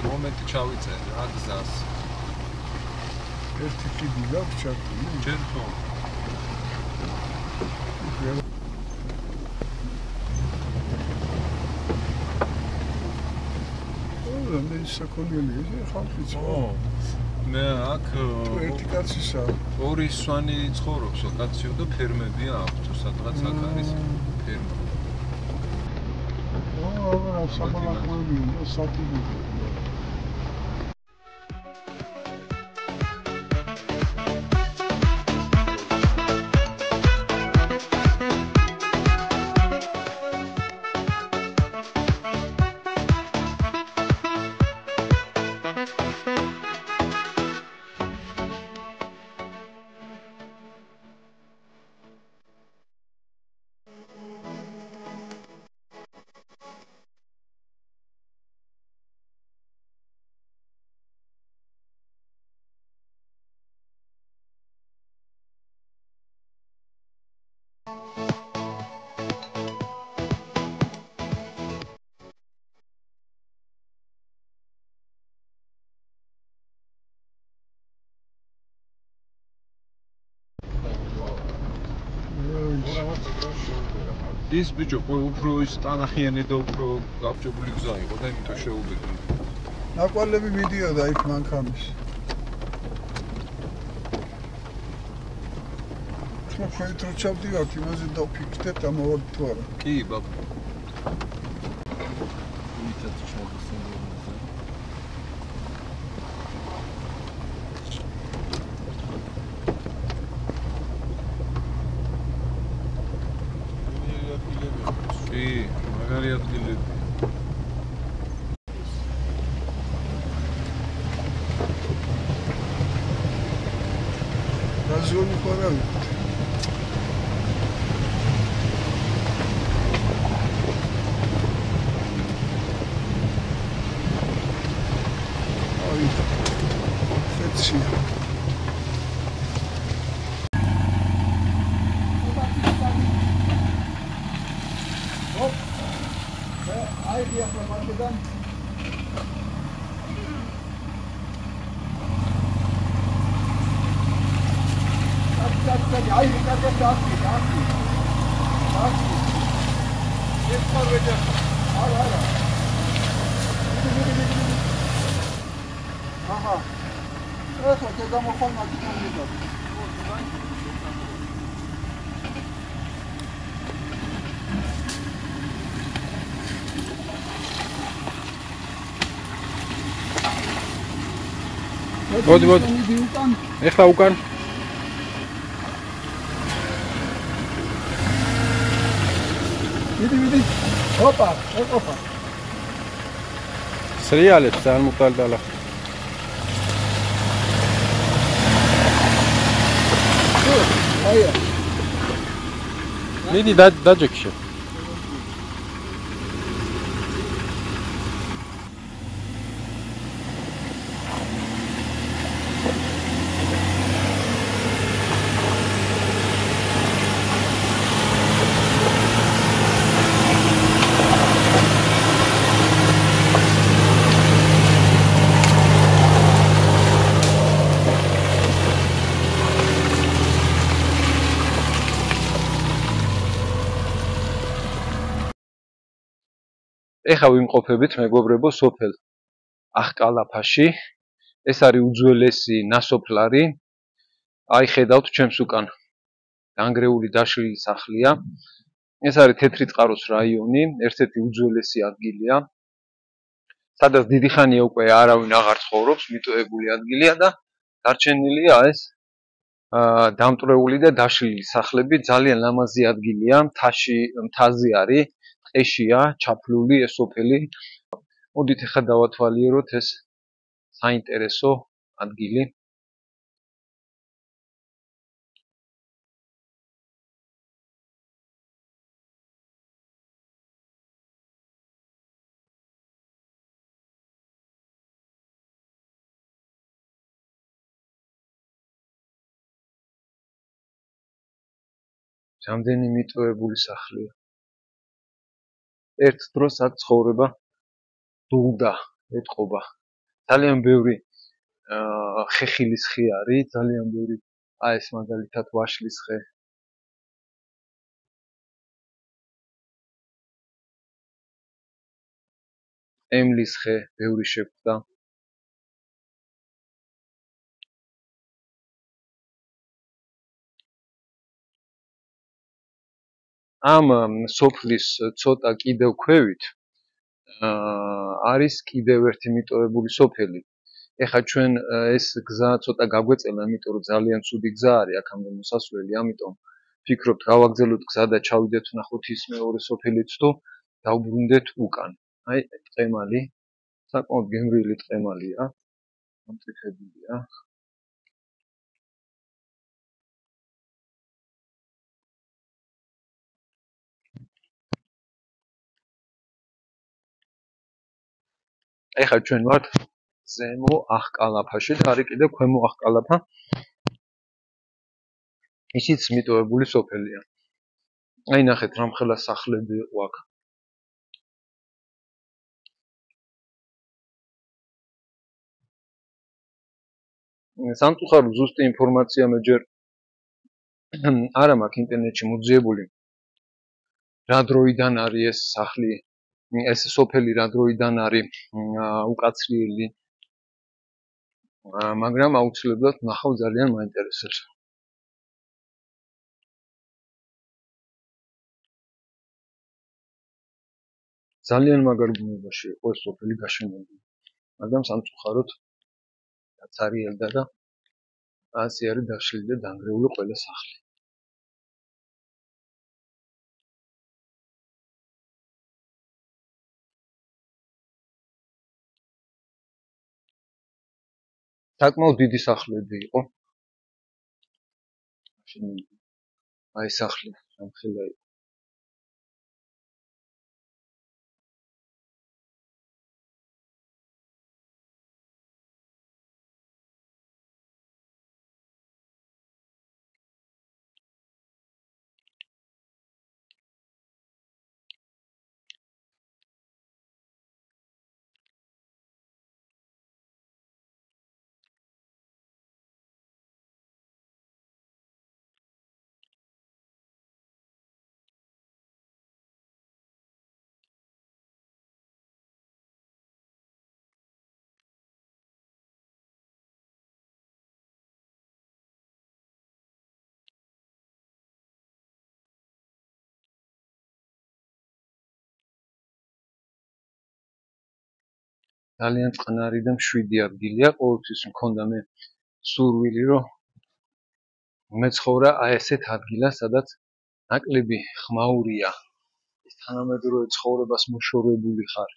მომენტი ჩავიწერე რა გზას. ერთი კიდი გაქვს ჩართული? ჯერ ხო. მე საქონელი ხალხიც ხო? მე აქ ერთი კაცისა. ორი სვანი ცხოვრობს, კაციო და ფერმებია აქვთ, სადღაც აქ არის ფერმა. სამალახმოვანია, სათიბო. ის ბიჭო უფრო ის ტანახიანი და უფრო გაბჭებული გზა იყო და იმიტომ შეუბედო. ნაკვალები მიდიოდა იქ მანქანის. ხოხეთ რო ჩავდივართ, იმაზე დავფიქრდეთ ამოვარდ თუ არა. კი, ბაბა. მითაც ჩავდისენ. კი, მაგარი ადგილები. გაზონი ხარავით. აი, ხეთში. Ai, dia pra baixo dan. Ai, fica aqui. Esse para ver. Olha. Aha. Essa que dá uma forma aqui comigo. მოდი. ეხლა უკან. მიდი. ოპა. სრიალებს ძალიან მოკალდალა. აია. მიდი დაჯექშე. ეხა ვიმყოფებით მეგობრებო სოფელ ახკალაფაში. ეს არის უძველესი ნასოფლარი. აი ხედავთ ჩემს უკან დანგრეული დაშლილი სახლია. ეს არის თეთრი წყაროს რაიონი, ერთ-ერთი უძველესი ადგილია. სადაც დიდი ხანია უკვე არავინ აღარ ცხოვრობს, მიტოვებული ადგილია და დარჩენილია ეს დამტვრეული და დაშლილი სახლები. ძალიან ლამაზი ადგილია, მთაზე არის. ტყეშია ჩაფლული ეს სოფელი. მოდით ახლა დავათვალიეროთ ეს საინტერესო ადგილი. რამდენი მიტოვებული სახლია. ერთ დროს აქ ცხოვრება დულდა, ეთყობა. ძალიან ბევრი ხეხილის ხე არის, ძალიან ბევრი ეს მაგალითად ვაშლის ხე. ემლის ხე, ბევრი შეგვდა. ამ სოფლის ცოტა კიდევ ქვევით არის კიდევ ერთი მიტოვებული სოფელი. ეხლა ჩვენ ეს გზა ცოტა გაგვეწელა, იმიტომ რომ ძალიან ცუდი გზა არის აქამდე მოსასვლელი, ამიტომ ფიქრობთ გავაგზავნოთ გზა და ჩავიდეთ ვნახოთ ის მეორე სოფელიც თუ დავბრუნდეთ უკან. აი, ტყემალი, საკმაოდ გემრიელი ტყემალია, ამწიფებულია. ეხლა ჩვენ ვართ ზემო ახკალაფაში და არის კიდევ ქვემო ახკალაფა. ისიც მიტოვებული სოფელია. აი ნახეთ რამხელა სახლები იყო აქ. სამწუხაროდ ზუსტი ინფორმაცია მე ჯერ არა მაქვს ინტერნეტში მოძიებული. რა დროიდან არის ეს სახლი, ეს სოფელი რა დროიდან არის უკაცრიელი. მაგრამ აუცილებლად ნახავ, ძალიან მაინტერესებს. ძალიან მაგარ ბუნებაში იყო ეს სოფელი გაშენებული. მაგრამ სამწუხაროდ დაცარიელდა და ასე არის დაშლილი და დანგრეული ყველა სახლი. საკმაოდ დიდი სახლები იყო. აი სახლი რამხელა იყო. ძალიან წყნარი და მშვიდი ადგილია, ყოველთვის მქონდა მე სურვილი, რომ მეცხოვრა აი ესეთ ადგილას, სადაც ნაკლები ხმაურია, ის თანამედროვე ცხოვრებას მოშორებული ხარ.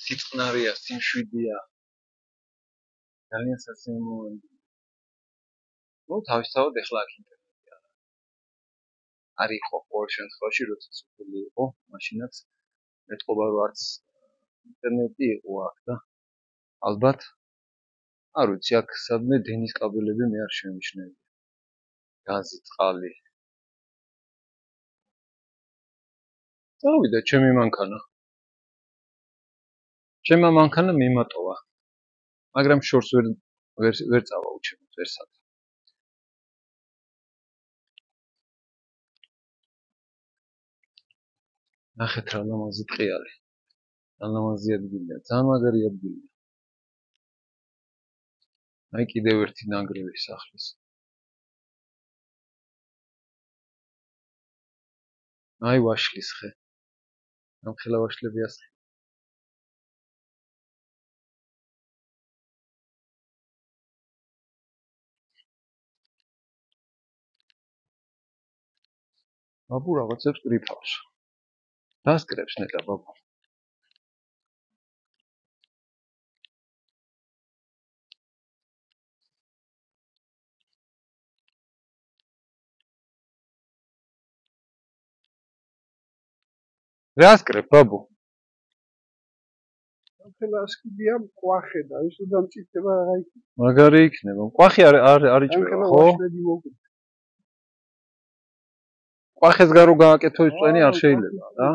სიწყნარია, სიმშვიდეა. ძალიან სასიამოვნოა. ნუ თავისთავად ეხლა აქ ინტერნეტი არ იყო ყოველ შემთხვევაში, როცა სოფელი იყო, მაშინაც მეტყობა რომ არც ინტერნეტი იყო აქ და ალბათ არ ვიცი, აქ სადმე დენის კაბელები მე არ შემიჩნევია. გაზი, წყალი. წავიდა ჩემი მანქანა. ჩემმა მანქანა მიმატოვა. მაგრამ შორს ვერ წავა უჩემოდ, ვერ სად. ნახეთ რა ლამაზი ტყიალი. რა ლამაზი ადგილია, ძალიან მაგარი ადგილია. აი კიდევ ერთი ნანგრევი სახლის. აი ვაშლის ხე. რამხელა ვაშლები ასხი. ბაბუ რაღაცებს კრიფავს. დასკრებს ნეტა ბაბუ. დასკრებ ბაბუ. რამხელა ასკიდია მკვახე და ის უნდა მწიფდება რა იქნება. მაგარი იქნება. მკვახი არ იჭრება, ხო? რამხელა ვაშლები მოგდ. ყვახეს გარო გააკეთო ის წვენი არ შეიძლება რა.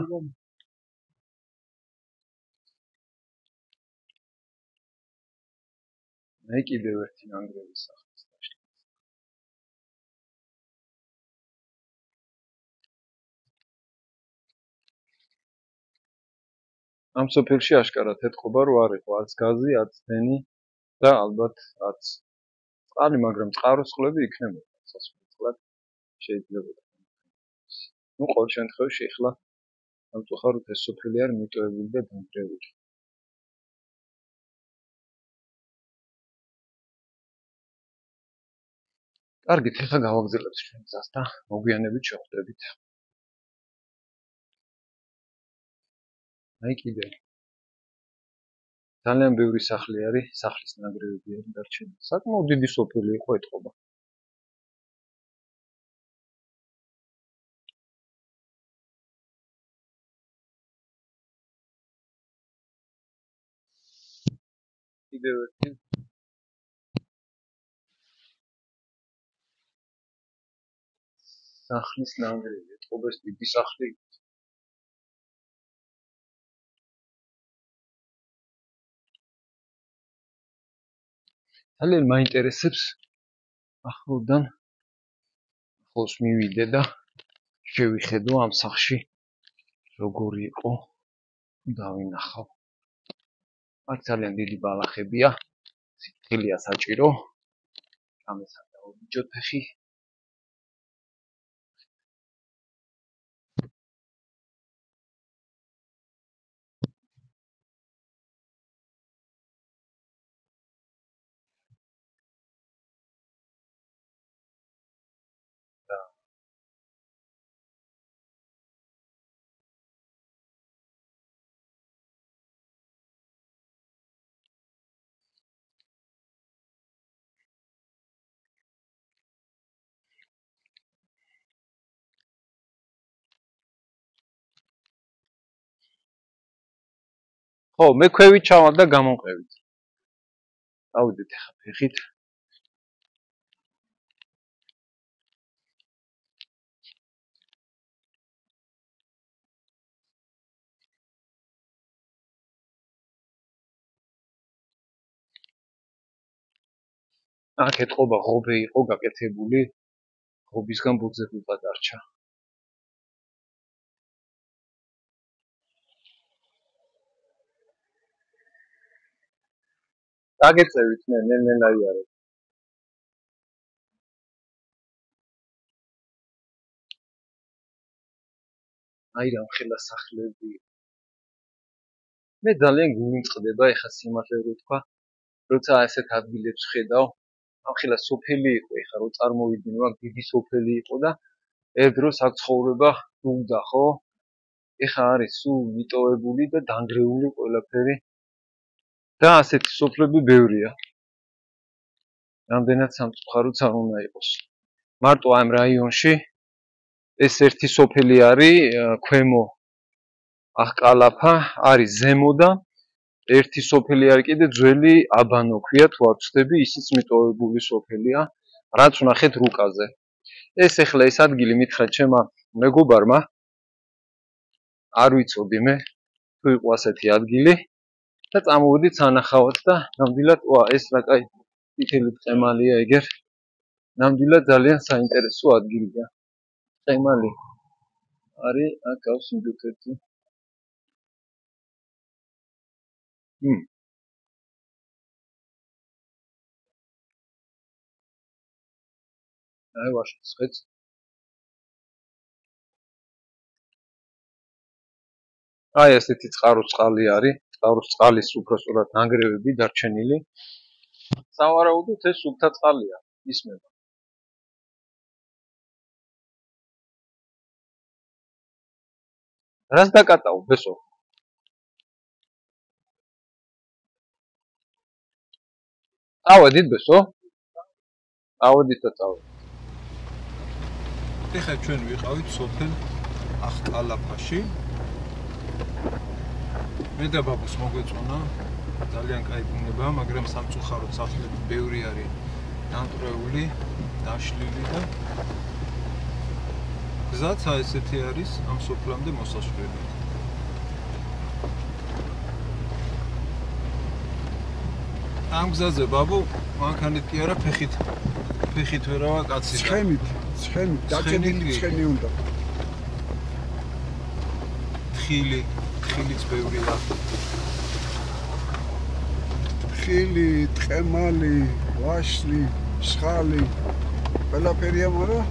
მე კიდევ ერთი ნანგრევის სახლის დაშლა. ამ სოფელში აშკარად ეთყობა რომ არ იყო არც გაზი, არც დენი და ალბათ არც წყალი, მაგრამ წყაროს წყლები იქნებოდა სასწრაფოდ შეიძლება. ნუ ყოველ შემთხვევაში ახლა სამწუხაროდ ეს სოფელი არ მიტოვებული და დანგრეული. კარგით, ახლა გავაგზავნებთ ჩვენ გზას და მოგვიანებით შევხვდებით. აი კიდე ძალიან ბევრი სახლი არის, სახლის ნანგრევები არის დარჩენილი. საკმაოდ დიდი სოფელი იყო ეთყობა. კიდევ ერთი სახლის ნანგრევი ეთყობას დიდი სახლი. ძალიან მაინტერესებს ახლოდან ახლოს მივიდე და შევიხედო ამ სახლში როგორი იყო დავინახავ. აქ ძალიან დიდი ბალახებია, სიფრთხილეა საჭირო. ამესაც დავიჯოთ ფეხი. ხო, მე ქვევით ჩავალ და გამოვყევით. დავიდეთ ახლა ფეხით. აქ ეთყობა ღობე იყო გაკეთებული, ღობისგან ბუძებულყა დარჩა. დაგეწევით მე ნელ-ნელაიარად. აი რამხელა სახლები. მე ძალიან გულიმწყდება ეხა სიმართლე რო თქვა, როცა ასეთ ადგილებს ხედავ, რამხელა სოფელი იყო ეხა რო წარმოვიდნენ, მაგ დიდი სოფელი იყო და ერთ დროს აქ ცხოვრება სულდა, ხო? ეხა არის სულ მიტოვებული და დანგრეული ყველაფერი. და ასეთი სოფლები ბევრია. რამდენად სამწუხაროც არ უნდა იყოს. მარტო ამ რაიონში ეს ერთი სოფელი არის, ქვემო ახკალაფა, არის ზემო და ერთი სოფელი არის კიდე ძველი აბანო ქვია, თუ არ ვცდები, ისიც მიტოვებული სოფელია, რაც ვნახეთ რუკაზე. ეს ახლა ეს ადგილი მითხრა ჩემმა მეგობარმა, არ ვიცოდი მე, თუ იყო ასეთი ადგილი. და წამოვედით სანახავად და ნამდვილად ეს რა კაი წითელი ტყემალია ეგერ. ნამდვილად ძალიან საინტერესო ადგილია. ტყემალი არის აქ გავს ინდუქეთი. აი ვაშლის ხეც. აი ესეთი წყაროს წყალი არის. წყაროს წყალის უпростоრად ნანგრევები დარჩენილი. სავარაუდოდ ეს სუფთა წყალია, ისმება. რას დაკატავ, ბესო? ავედით ბესო? ავედით და წავედით. ეხლა ჩვენ ვიყავით სოფელ ახკალაფაში. მე და ბაბუს მოგვეწონა, ძალიან კაი ბუნება, მაგრამ სამწუხაროდ სახლები ბევრი არის დანგრეული, დაშლილი და გზაც ესეთი არის ამ სოფლამდე მოსასვლელი. ამ გზაზე ბაბუ მანქანით კი არა ფეხით ვერავა კაცი. ცხენით, დაჭედილი ცხენი უნდა. თხილიც ბევრია. თხილი, ტყემალი, ვაშლი, შხალი. ყველაფერია, მაგრამ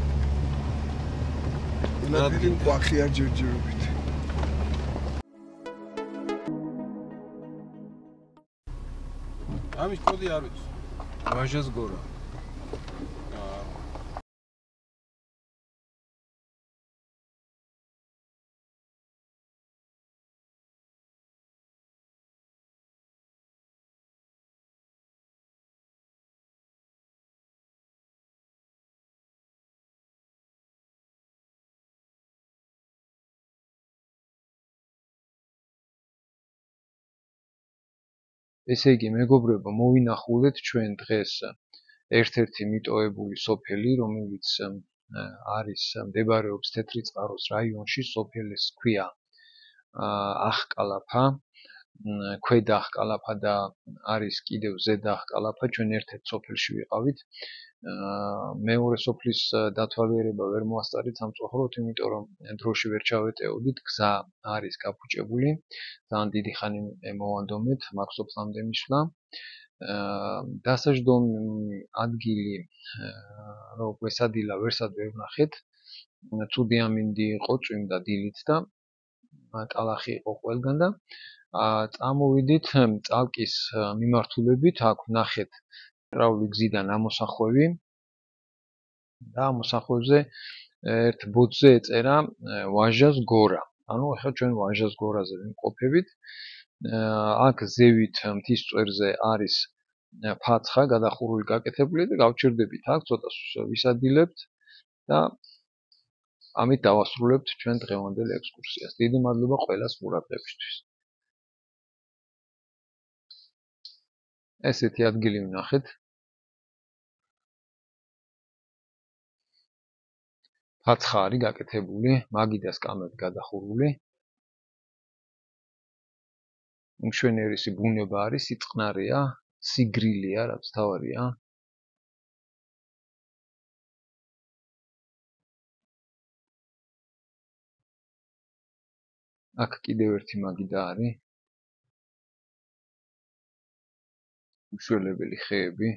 ყველაფერი ყვახია ჯერჯერობით. ამის კოდი არ ვიცი. ვაჟას გორა. ესე იგი, მეგობრებო, მოვინახულეთ ჩვენ დღეს ერთ-ერთი მიტოვებული სოფელი, რომელიც არის მდებარეობს თეთრი წყაროს რაიონში, სოფელს ქვია ახკალაფა, ქვედა ახკალაფა და არის კიდევ ზედა ახკალაფა, ჩვენ ერთ-ერთ სოფელში ვიყავით. მეორე სოფლის დათვალიერება ვერ მოასწარით სამწუხაროდ, იმიტომ რომ დროში ვერ ჩავეტეოდით, გზა არის გაფუჭებული, ძალიან დიდი ხანი მოვანდომეთ მაგ სოფლამდე მისვლა. დასაჯდომი ადგილი რომ ვესადილა ვერსად ვერ ვნახეთ. ცუდი ამინდი იყო, წვიმდა დილით და ტალახი იყო ყველგან და წამოვიდით წალკის მიმართულებით, აქ ვნახეთ ტრავლი გზიდან ამოსახვევი და ამოსახვევზე ერთ ბოძზე ეწერა ვაჟას გორა. ანუ ახლა ჩვენ ვაჟას გორაზე ვიმყოფებით. აქ ზევით მთის წვერზე არის ფაცხა გადახურული გაკეთებული და გავჩერდებით აქ ცოტა ვისადილებთ და ამით დავასრულებთ ჩვენ დღევანდელ ექსკურსიას. დიდი მადლობა ყველას ყურადღებისთვის. ესეთი ადგილი ვნახეთ. ფაცხა არის გაკეთებული, მაგიდას კამეთ გადახურული. უმშვენიერესი ბუნება არის, სიწყნარია, სიგრილია, რაც თავარია. აქ კიდევ ერთი მაგიდა არის. უშველებელი ხეები.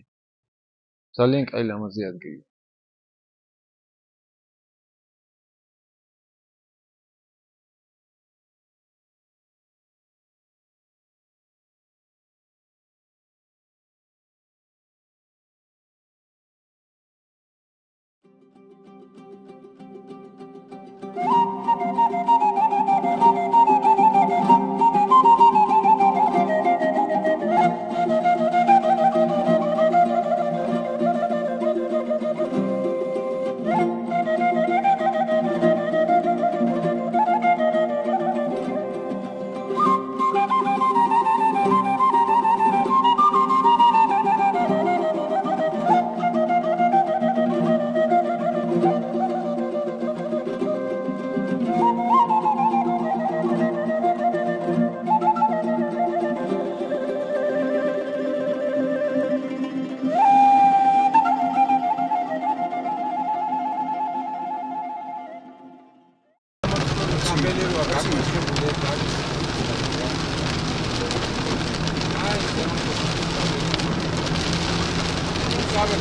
ძალიან კაი ლამაზი ადგილი. Sabe,